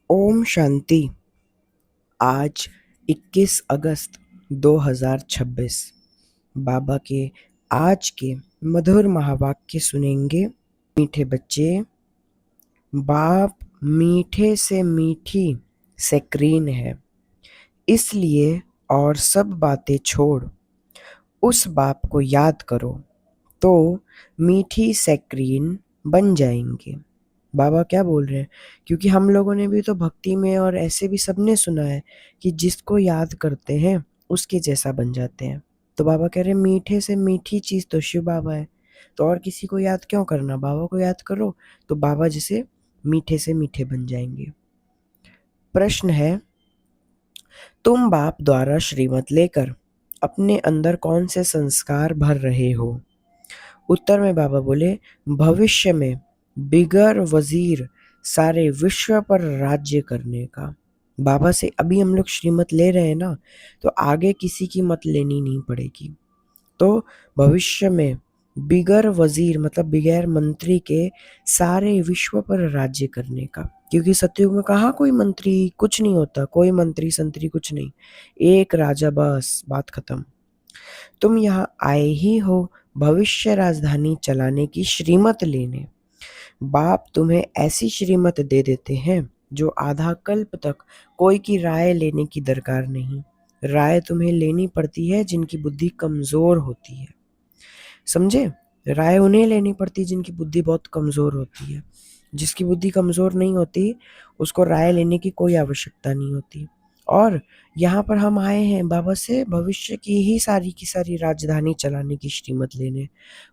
ओम शांति। आज 21 अगस्त 2026 बाबा के आज के मधुर महावाक्य सुनेंगे। मीठे बच्चे, बाप मीठे से मीठी सेक्रीन है, इसलिए और सब बातें छोड़ उस बाप को याद करो तो मीठी सेक्रीन बन जाएंगे। बाबा क्या बोल रहे हैं? क्योंकि हम लोगों ने भी तो भक्ति में और ऐसे भी सबने सुना है कि जिसको याद करते हैं उसके जैसा बन जाते हैं। तो बाबा कह रहे हैं मीठे से मीठी चीज तो शिव बाबा है, तो और किसी को याद क्यों करना, बाबा को याद करो तो बाबा जैसे मीठे से मीठे बन जाएंगे। प्रश्न है, तुम बाप द्वारा श्रीमत लेकर अपने अंदर कौन से संस्कार भर रहे हो? उत्तर में बाबा बोले, भविष्य में बिगर वजीर सारे विश्व पर राज्य करने का। बाबा से अभी हम लोग श्रीमत ले रहे हैं ना, तो आगे किसी की मत लेनी नहीं पड़ेगी। तो भविष्य में बिगर वजीर मतलब बगैर मंत्री के सारे विश्व पर राज्य करने का। क्योंकि सतयुग में कहाँ कोई मंत्री, कुछ नहीं होता, कोई मंत्री संतरी कुछ नहीं, एक राजा बस, बात खत्म। तुम यहाँ आए ही हो भविष्य राजधानी चलाने की श्रीमत लेने। बाप तुम्हें ऐसी श्रीमत दे देते हैं जो आधा कल्प तक कोई की राय लेने की दरकार नहीं। राय तुम्हें लेनी पड़ती है जिनकी बुद्धि कमजोर होती है, समझे? राय उन्हें लेनी पड़ती है जिनकी बुद्धि बहुत कमजोर होती है। जिसकी बुद्धि कमजोर नहीं होती उसको राय लेने की कोई आवश्यकता नहीं होती। और यहाँ पर हम आए हैं बाबा से भविष्य की सारी राजधानी चलाने की श्रीमत लेने।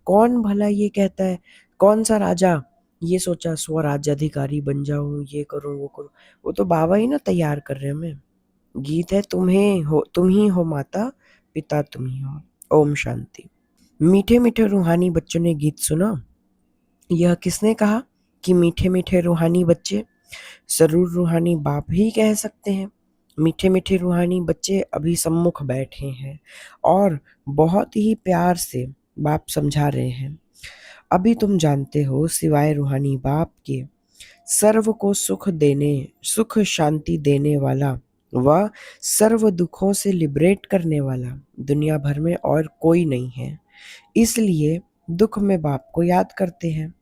कौन भला ये कहता है, कौन सा राजा ये सोचा स्वराज्याधिकारी बन जाऊं, ये करूं वो करूं? वो तो बाबा ही ना तैयार कर रहे हैं हमें। गीत है, तुम ही हो माता पिता तुम ही हो। ओम शांति। मीठे मीठे रूहानी बच्चों ने गीत सुना। यह किसने कहा कि मीठे मीठे रूहानी बच्चे? जरूर रूहानी बाप ही कह सकते हैं। मीठे मीठे रूहानी बच्चे अभी सम्मुख बैठे हैं और बहुत ही प्यार से बाप समझा रहे हैं। अभी तुम जानते हो सिवाय रूहानी बाप के सर्व को सुख शांति देने वाला व सर्व दुखों से लिबरेट करने वाला दुनिया भर में और कोई नहीं है। इसलिए दुख में बाप को याद करते हैं।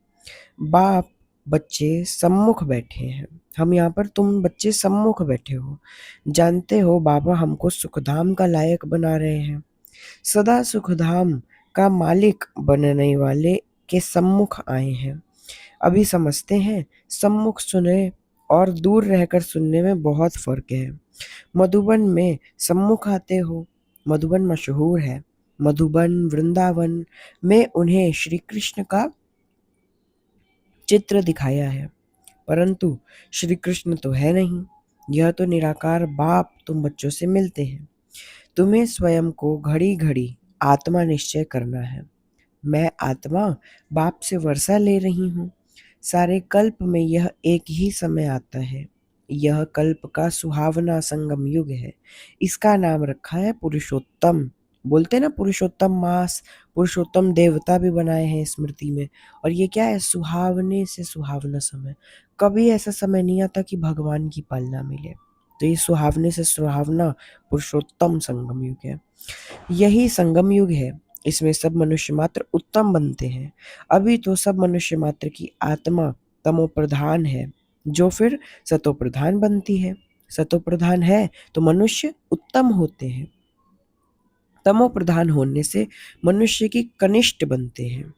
बाप बच्चे सम्मुख बैठे हैं। हम यहाँ पर तुम बच्चे सम्मुख बैठे हो। जानते हो बाबा हमको सुखधाम का लायक बना रहे हैं। सदा सुखधाम का मालिक बनने वाले के सम्मुख आए हैं। अभी समझते हैं सम्मुख सुने और दूर रहकर सुनने में बहुत फर्क है। मधुबन में सम्मुख आते हो, मधुबन मशहूर है। मधुबन वृंदावन में उन्हें श्री कृष्ण का चित्र दिखाया है, परंतु श्री कृष्ण तो है नहीं। यह तो निराकार बाप तुम बच्चों से मिलते हैं। तुम्हें स्वयं को घड़ी घड़ी आत्मा निश्चय करना है। मैं आत्मा बाप से वर्षा ले रही हूँ। सारे कल्प में यह एक ही समय आता है। यह कल्प का सुहावना संगम युग है। इसका नाम रखा है पुरुषोत्तम। बोलते ना पुरुषोत्तम मास, पुरुषोत्तम देवता भी बनाए हैं स्मृति में। और ये क्या है? सुहावने से सुहावना समय। कभी ऐसा समय नहीं आता कि भगवान की पालना मिले। तो ये सुहावने से सुहावना पुरुषोत्तम संगम युग है। यही संगम युग है। इसमें सब मनुष्य मात्र उत्तम बनते हैं। अभी तो सब मनुष्य मात्र की आत्मा तमो प्रधान है, जो फिर सतो प्रधान बनती है। सतो प्रधान है तो मनुष्य उत्तम होते हैं। तमो प्रधान होने से मनुष्य की कनिष्ठ बनते हैं।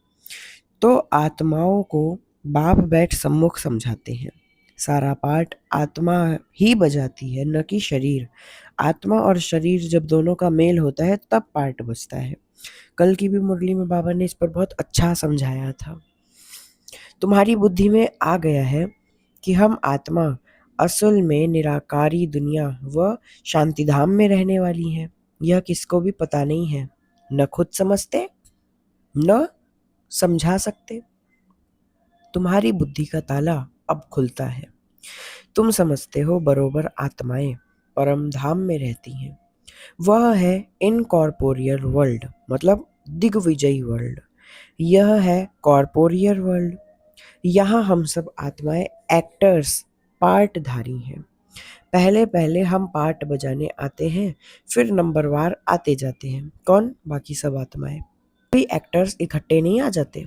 तो आत्माओं को बाप बैठ सम्मुख समझाते हैं। सारा पाठ आत्मा ही बजाती है, न कि शरीर। आत्मा और शरीर जब दोनों का मेल होता है तब पाठ बजता है। कल की भी मुरली में बाबा ने इस पर बहुत अच्छा समझाया था। तुम्हारी बुद्धि में आ गया है कि हम आत्मा असल में निराकारी दुनिया व शांतिधाम में रहने वाली हैं। यह किसको भी पता नहीं है, न खुद समझते न समझा सकते। तुम्हारी बुद्धि का ताला अब खुलता है। तुम समझते हो बरोबर आत्माएं परम धाम में रहती हैं। वह है इनकॉर्पोरियल वर्ल्ड, मतलब दिग्विजयी वर्ल्ड। यह है कॉर्पोरियल वर्ल्ड। यहाँ हम सब आत्माएं एक्टर्स, पार्टधारी हैं। पहले पहले हम पार्ट बजाने आते हैं, फिर नंबरवार आते जाते हैं। कौन? बाकी सब आत्माएं। कोई एक्टर्स इकट्ठे नहीं आ जाते,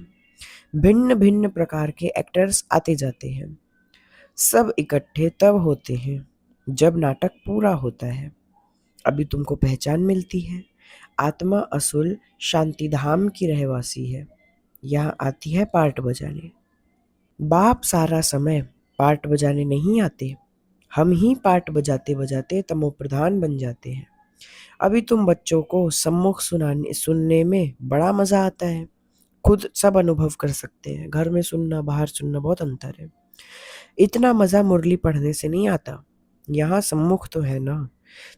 भिन्न भिन्न प्रकार के एक्टर्स आते जाते हैं। सब इकट्ठे तब होते हैं जब नाटक पूरा होता है। अभी तुमको पहचान मिलती है। आत्मा असुल शांतिधाम की रहवासी है, यहाँ आती है पार्ट बजाने। बाप सारा समय पार्ट बजाने नहीं आते, हम ही पार्ट बजाते बजाते तमोप्रधान बन जाते हैं। अभी तुम बच्चों को सम्मुख सुनने में बड़ा मजा आता है, खुद सब अनुभव कर सकते हैं। घर में सुनना बाहर सुनना बहुत अंतर है। इतना मजा मुरली पढ़ने से नहीं आता, यहाँ सम्मुख तो है ना।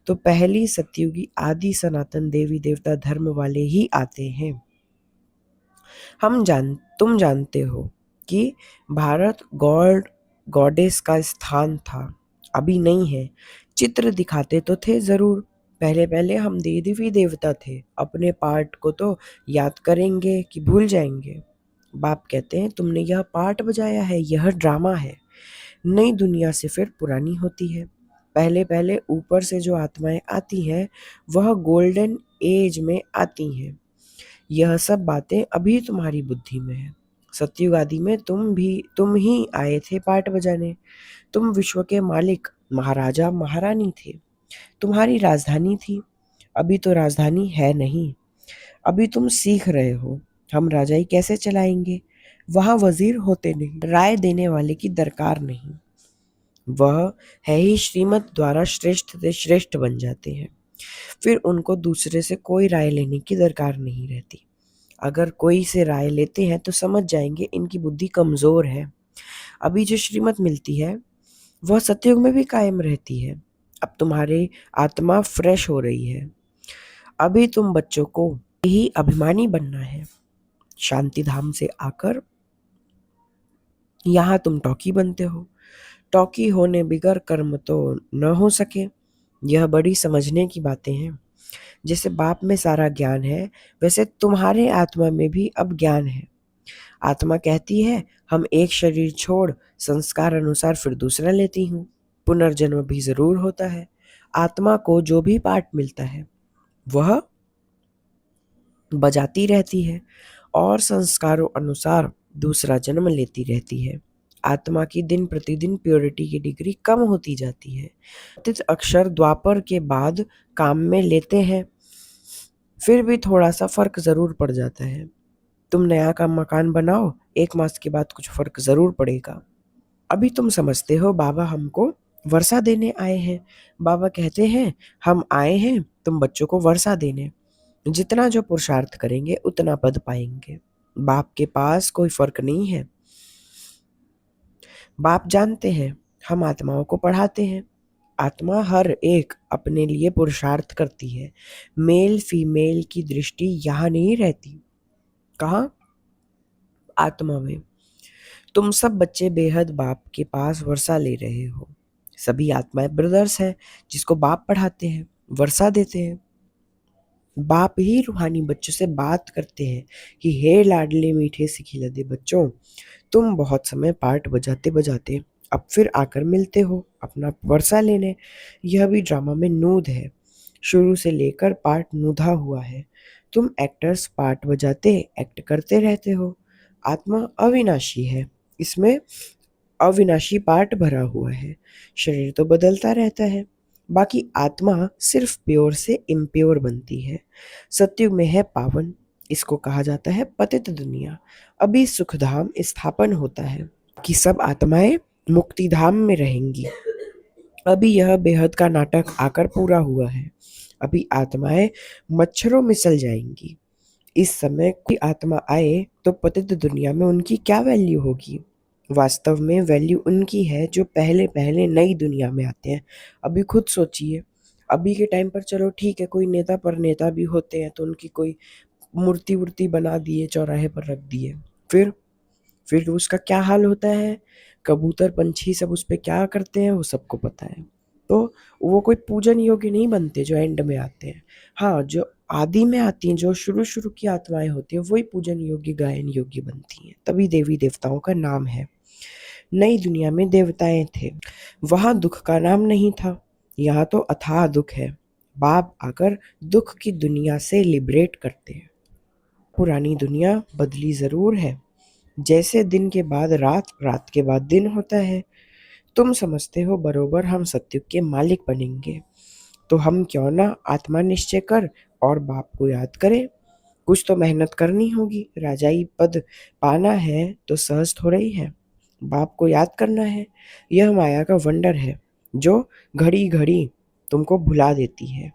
तो पहली सतयुगी आदि सनातन देवी देवता धर्म वाले ही आते हैं। तुम जानते हो कि भारत गॉडेस का स्थान था, अभी नहीं है। चित्र दिखाते तो थे जरूर, पहले पहले हम देवी देवता थे। अपने पार्ट को तो याद करेंगे कि भूल जाएंगे। बाप कहते हैं तुमने यह पार्ट बजाया है, यह ड्रामा है। नई दुनिया से फिर पुरानी होती है। पहले पहले ऊपर से जो आत्माएं आती हैं वह गोल्डन एज में आती हैं। यह सब बातें अभी तुम्हारी बुद्धि में है। सतयुग आदि में तुम ही आए थे पार्ट बजाने। तुम विश्व के मालिक महाराजा महारानी थे, तुम्हारी राजधानी थी। अभी तो राजधानी है नहीं, अभी तुम सीख रहे हो हम राजाई कैसे चलाएंगे। वहां वजीर होते नहीं, राय देने वाले की दरकार नहीं। वह है ही श्रीमत द्वारा श्रेष्ठ से श्रेष्ठ बन जाते हैं, फिर उनको दूसरे से कोई राय लेने की दरकार नहीं रहती। अगर कोई से राय लेते हैं तो समझ जाएंगे इनकी बुद्धि कमजोर है। अभी जो श्रीमत मिलती है वह सतयुग में भी कायम रहती है। अब तुम्हारी आत्मा फ्रेश हो रही है। अभी तुम बच्चों को ही अभिमानी बनना है। शांति धाम से आकर यहाँ तुम टॉकी बनते हो। टॉकी होने बिगर कर्म तो न हो सके। यह बड़ी समझने की बातें हैं। जैसे बाप में सारा ज्ञान है, वैसे तुम्हारे आत्मा में भी अब ज्ञान है। आत्मा कहती है हम एक शरीर छोड़ संस्कार अनुसार फिर दूसरा लेती हूँ। पुनर्जन्म भी जरूर होता है। आत्मा को जो भी पाठ मिलता है वह बजाती रहती है और संस्कारों अनुसार दूसरा जन्म लेती रहती है। आत्मा की दिन प्रतिदिन प्योरिटी की डिग्री कम होती जाती है। तित अक्षर द्वापर के बाद काम में लेते हैं, फिर भी थोड़ा सा फर्क जरूर पड़ जाता है। तुम नया का मकान बनाओ, 1 मास के बाद कुछ फर्क जरूर पड़ेगा। अभी तुम समझते हो बाबा हमको वर्षा देने आए हैं। बाबा कहते हैं हम आए हैं तुम बच्चों को वर्षा देने। जितना जो पुरुषार्थ करेंगे उतना पद पाएंगे। बाप के पास कोई फर्क नहीं है। बाप जानते हैं हम आत्माओं को पढ़ाते हैं। आत्मा हर एक अपने लिए पुरुषार्थ करती है। मेल फीमेल की दृष्टि यहाँ नहीं रहती। कहाँ? आत्मा में। तुम सब बच्चे बेहद बाप के पास वर्षा ले रहे हो। सभी आत्माएं ब्रदर्स हैं जिसको बाप पढ़ाते हैं, वर्षा देते हैं। बाप ही रूहानी बच्चों से बात करते हैं कि हे लाडले मीठे से खिलते बच्चों, तुम बहुत समय पार्ट बजाते बजाते अब फिर आकर मिलते हो अपना वर्षा लेने। यह भी ड्रामा में नूद है, शुरू से लेकर पार्ट नूधा हुआ है। तुम एक्टर्स पार्ट बजाते एक्ट करते रहते हो। आत्मा अविनाशी है, इसमें अविनाशी पार्ट भरा हुआ है। शरीर तो बदलता रहता है, बाकी आत्मा सिर्फ प्योर से इम्प्योर बनती है। सतयुग में है पावन, इसको कहा जाता है पतित दुनिया। अभी सुखधाम स्थापन होता है कि सब आत्माएं मुक्ति धाम में रहेंगी। अभी यह बेहद का नाटक आकर पूरा हुआ है। अभी आत्माएं मच्छरों में सल जाएंगी। इस समय कोई आत्मा आए तो पतित दुनिया में उनकी क्या वैल्यू होगी? वास्तव में वैल्यू उनकी है जो पहले पहले नई दुनिया में आते हैं। अभी खुद सोचिए, अभी के टाइम पर चलो ठीक है कोई नेता पर नेता भी होते हैं तो उनकी कोई मूर्ति वूर्ति बना दिए, चौराहे पर रख दिए, फिर उसका क्या हाल होता है। कबूतर पंछी सब उस पर क्या करते हैं वो सबको पता है। तो वो कोई पूजन योग्य नहीं बनते जो एंड में आते हैं। हाँ, जो आदि में आती हैं, जो शुरू शुरू की आत्माएं होती हैं, वही पूजन योग्य गायन योग्य बनती हैं, तभी देवी देवताओं का नाम है। नई दुनिया में देवताएं थे। वहां दुख का नाम नहीं था, यहाँ तो अथाह दुख है। बाप आकर दुख की दुनिया से लिबरेट करते हैं। पुरानी दुनिया बदली जरूर है, जैसे दिन के बाद रात, रात के बाद दिन होता है। तुम समझते हो बरोबर हम सत्युग के मालिक बनेंगे, तो हम क्यों ना आत्मा निश्चय कर और बाप को याद करें। कुछ तो मेहनत करनी होगी, राजाई पद पाना है तो सहज थोड़ा ही है। बाप को याद करना है, यह माया का वंडर है जो घड़ी घड़ी तुमको भुला देती है।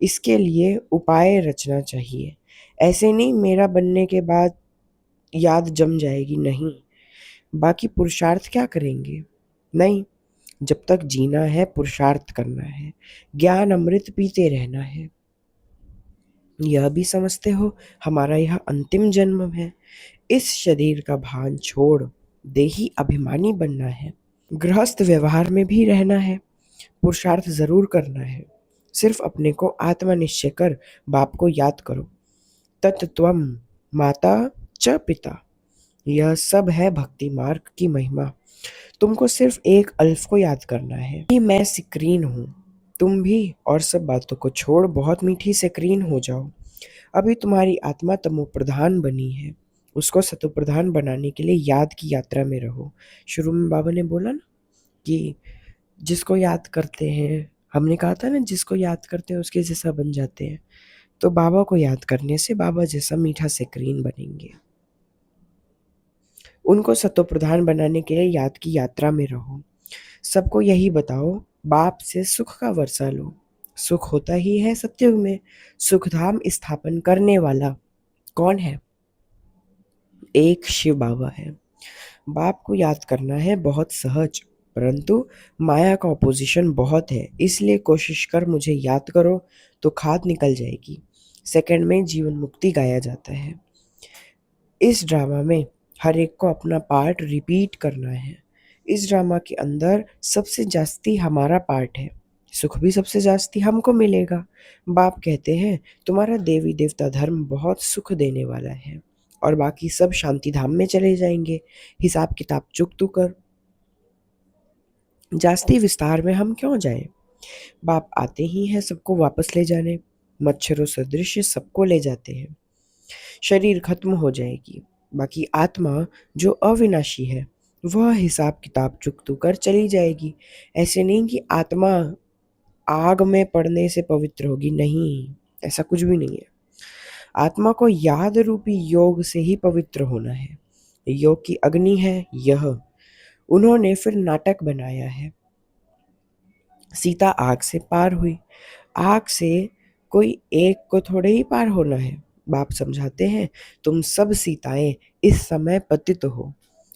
इसके लिए उपाय रचना चाहिए। ऐसे नहीं मेरा बनने के बाद याद जम जाएगी, नहीं। बाकी पुरुषार्थ क्या करेंगे? नहीं, जब तक जीना है पुरुषार्थ करना है, ज्ञान अमृत पीते रहना है। यह भी समझते हो हमारा यह अंतिम जन्म है। इस शरीर का भान छोड़ देही अभिमानी बनना है। गृहस्थ व्यवहार में भी रहना है, पुरुषार्थ जरूर करना है। सिर्फ अपने को आत्मा निश्चय कर बाप को याद करो। तत्त्वम माता च पिता, यह सब है भक्ति मार्ग की महिमा। तुमको सिर्फ एक अल्फ को याद करना है कि मैं स्क्रीन हूँ। तुम भी और सब बातों को छोड़ बहुत मीठी स्क्रीन हो जाओ। अभी तुम्हारी आत्मा तमो प्रधान बनी है, उसको सतो प्रधान बनाने के लिए याद की यात्रा में रहो। शुरू में बाबा ने बोला ना कि जिसको याद करते हैं, हमने कहा था ना जिसको याद करते हैं उसके जैसा बन जाते हैं। तो बाबा को याद करने से बाबा जैसा मीठा स्क्रीन बनेंगे। उनको सतो प्रधान बनाने के लिए याद की यात्रा में रहो। सबको यही बताओ, बाप से सुख का वर्षा लो। सुख होता ही है सत्युग में। सुखधाम स्थापन करने वाला कौन है? एक शिव बाबा है। बाप को याद करना है बहुत सहज, परंतु माया का ऑपोजिशन बहुत है, इसलिए कोशिश कर मुझे याद करो तो खाद निकल जाएगी। सेकंड में जीवन मुक्ति गाया जाता है। इस ड्रामा में हर एक को अपना पार्ट रिपीट करना है। इस ड्रामा के अंदर सबसे जास्ती हमारा पार्ट है, सुख भी सबसे जास्ती हमको मिलेगा। बाप कहते हैं तुम्हारा देवी देवता धर्म बहुत सुख देने वाला है और बाकी सब शांति धाम में चले जाएंगे। हिसाब किताब चुक कर जास्ती विस्तार में हम क्यों जाएं? बाप आते ही हैं सबको वापस ले जाने, मच्छरों सदृश सबको ले जाते हैं। शरीर खत्म हो जाएगी, बाकी आत्मा जो अविनाशी है वह हिसाब किताब चुकतू कर चली जाएगी। ऐसे नहीं कि आत्मा आग में पड़ने से पवित्र होगी, नहीं, ऐसा कुछ भी नहीं है। आत्मा को याद रूपी योग से ही पवित्र होना है। योग की अग्नि है यह। उन्होंने फिर नाटक बनाया है। सीता आग से पार हुई, आग से कोई एक को थोड़े ही पार होना है। बाप समझाते हैं तुम सब सीताएं इस समय पतित हो,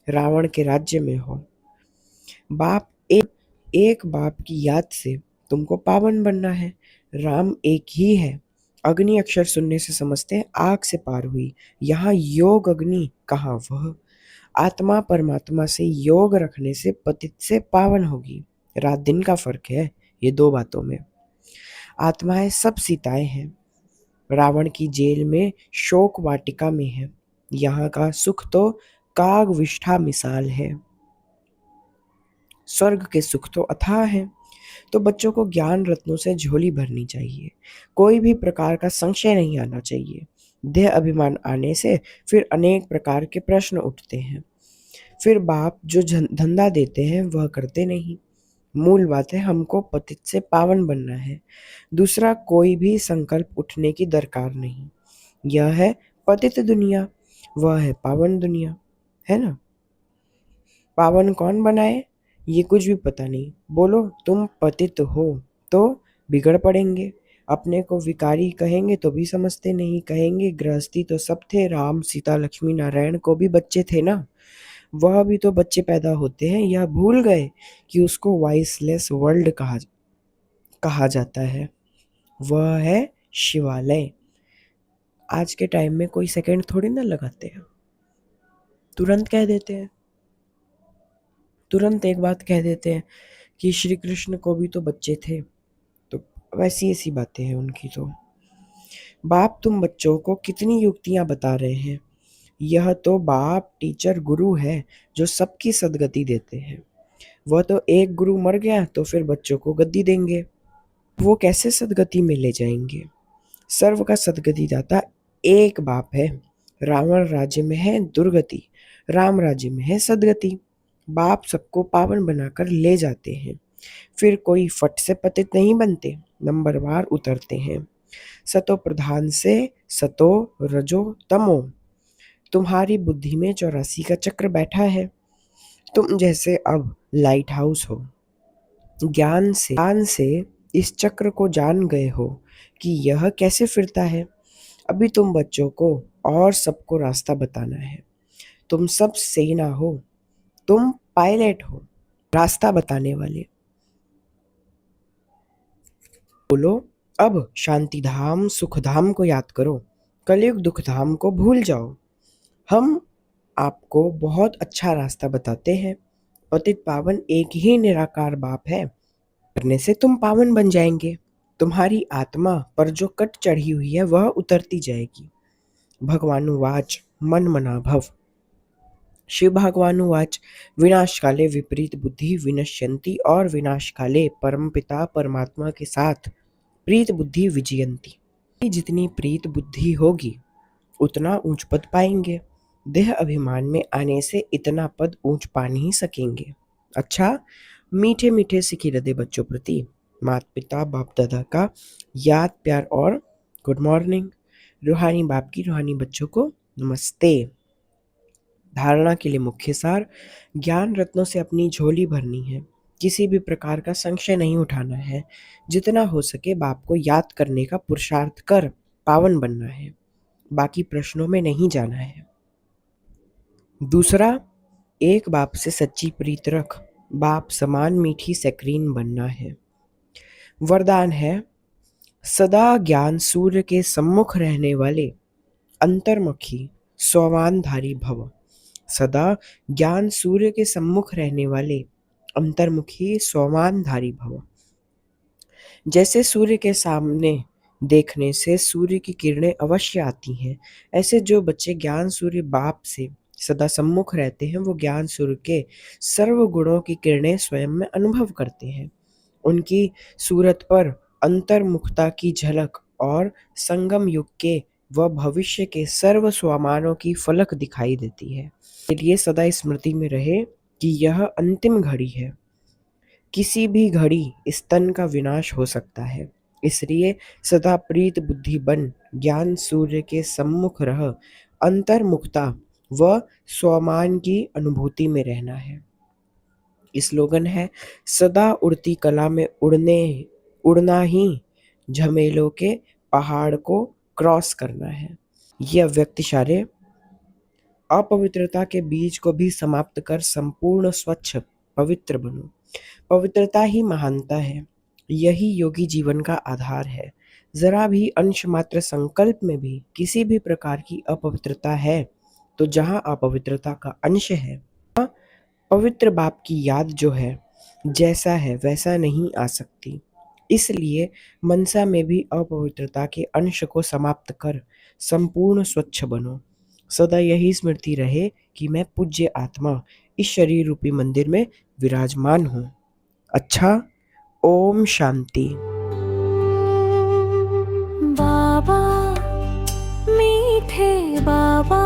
रावण के राज्य में हो। बाप एक बाप की याद से तुमको पावन बनना है। राम एक ही है। अग्नि अक्षर सुनने से समझते हैं आग से पार हुई, यहाँ योग अग्नि कहाँ वह। आत्मा परमात्मा से योग रखने से पतित से पावन होगी। रात दिन का फर्क है ये दो बातों में। आत्माएं सब सीताएं हैं। रावण की जेल में शोक वाटिका में है, यहाँ का सुख तो काग विष्ठा मिसाल है। स्वर्ग के सुख तो अथाह है। तो बच्चों को ज्ञान रत्नों से झोली भरनी चाहिए, कोई भी प्रकार का संशय नहीं आना चाहिए। देह अभिमान आने से फिर अनेक प्रकार के प्रश्न उठते हैं। फिर बाप जो धंधा देते हैं वह करते नहीं। मूल बात है हमको पतित से पावन बनना है, दूसरा कोई भी संकल्प उठने की दरकार नहीं। यह है पतित दुनिया, वह है पावन दुनिया, है ना। पावन कौन बनाए ये कुछ भी पता नहीं। बोलो तुम पतित हो तो बिगड़ पड़ेंगे। अपने को विकारी कहेंगे तो भी समझते नहीं, कहेंगे गृहस्थी तो सब थे, राम सीता लक्ष्मी नारायण को भी बच्चे थे ना, वह भी तो बच्चे पैदा होते हैं। यह भूल गए कि उसको वॉइसलेस वर्ल्ड कहा जाता है। वह है शिवालय। आज के टाइम में कोई सेकंड थोड़ी ना लगाते हैं, तुरंत कह देते हैं, तुरंत एक बात कह देते हैं कि श्री कृष्ण को भी तो बच्चे थे। तो वैसी ऐसी बातें हैं उनकी। तो बाप तुम बच्चों को कितनी युक्तियां बता रहे हैं, यह तो बाप, टीचर, गुरु है जो सबकी सदगति देते हैं। वह तो एक गुरु मर गया तो फिर बच्चों को गद्दी देंगे, वो कैसे सदगति में ले जाएंगे। सर्व का सदगति दाता एक बाप है। रावण राज्य में है दुर्गति, राम राज्य में है सदगति। बाप सबको पावन बनाकर ले जाते हैं, फिर कोई फट से पतित नहीं बनते, नंबरवार उतरते हैं। सतो प्रधान से सतो रजो तमो, तुम्हारी बुद्धि में 84 का चक्र बैठा है। तुम जैसे अब लाइट हाउस हो, ज्ञान से इस चक्र को जान गए हो कि यह कैसे फिरता है। अभी तुम बच्चों को और सबको रास्ता बताना है। तुम सब सेना हो, तुम पायलट हो, रास्ता बताने वाले। बोलो, अब शांति धाम सुख धाम को याद करो, कलयुग दुख धाम को भूल जाओ। हम आपको बहुत अच्छा रास्ता बताते हैं। पतित पावन एक ही निराकार बाप है, करने से तुम पावन बन जाएंगे। तुम्हारी आत्मा पर जो कट चढ़ी हुई है वह उतरती जाएगी। भगवानुवाच मन मना भव। शिव भगवानुवाच विनाश काले विपरीत बुद्धि विनश्यन्ति और विनाश काले परमपिता परमात्मा के साथ प्रीत बुद्धि विजयंती। जितनी प्रीत बुद्धि होगी उतना ऊंच पद पाएंगे। देह अभिमान में आने से इतना पद ऊंच पा नहीं सकेंगे। अच्छा, मीठे मीठे सिखी हृदय बच्चों प्रति माता पिता बाप दादा का याद प्यार और गुड मॉर्निंग। रूहानी बाप की रूहानी बच्चों को नमस्ते। धारणा के लिए मुख्य सार, ज्ञान रत्नों से अपनी झोली भरनी है, किसी भी प्रकार का संशय नहीं उठाना है। जितना हो सके बाप को याद करने का पुरुषार्थ कर पावन बनना है, बाकी प्रश्नों में नहीं जाना है। दूसरा, एक बाप से सच्ची प्रीत रख, बाप समान मीठी सैक्रीन बनना है। वरदान है, सदा ज्ञान सूर्य के सम्मुख रहने वाले अंतर्मुखी स्वामानधारी भव। सदा ज्ञान सूर्य के सम्मुख रहने वाले अंतर्मुखी स्वामानधारी भव। जैसे सूर्य के सामने देखने से सूर्य की किरणें अवश्य आती हैं, ऐसे जो बच्चे ज्ञान सूर्य बाप से सदा सम्मुख रहते हैं वो ज्ञान सूर्य के सर्व गुणों की किरणें स्वयं में अनुभव करते हैं। उनकी सूरत पर अंतर्मुखता की झलक और संगम युग के व भविष्य के सर्व स्वमानों की फलक दिखाई देती है। इसलिए सदा स्मृति में रहे कि यह अंतिम घड़ी है, किसी भी घड़ी इस तन का विनाश हो सकता है। इसलिए सदा प्रीत बुद्धि बन ज्ञान सूर्य के सम्मुख रह अंतर्मुखता व स्वमान की अनुभूति में रहना है। स्लोगन है, सदा उड़ती कला में उड़ना ही झमेलों के पहाड़ को क्रॉस करना है। यह व्यक्ति सारे अपवित्रता के बीज को भी समाप्त कर संपूर्ण स्वच्छ पवित्र बनो। पवित्रता ही महानता है, यही योगी जीवन का आधार है। जरा भी अंश मात्र संकल्प में भी किसी भी प्रकार की अपवित्रता है तो जहाँ अपवित्रता का अंश है, पवित्र बाप की याद जो है जैसा है वैसा नहीं आ सकती। इसलिए मनसा में भी अपवित्रता के अंश को समाप्त कर संपूर्ण स्वच्छ बनो। सदा यही स्मृति रहे कि मैं पूज्य आत्मा इस शरीर रूपी मंदिर में विराजमान हूँ। अच्छा, ओम शांति। बाबा मीठे बाबा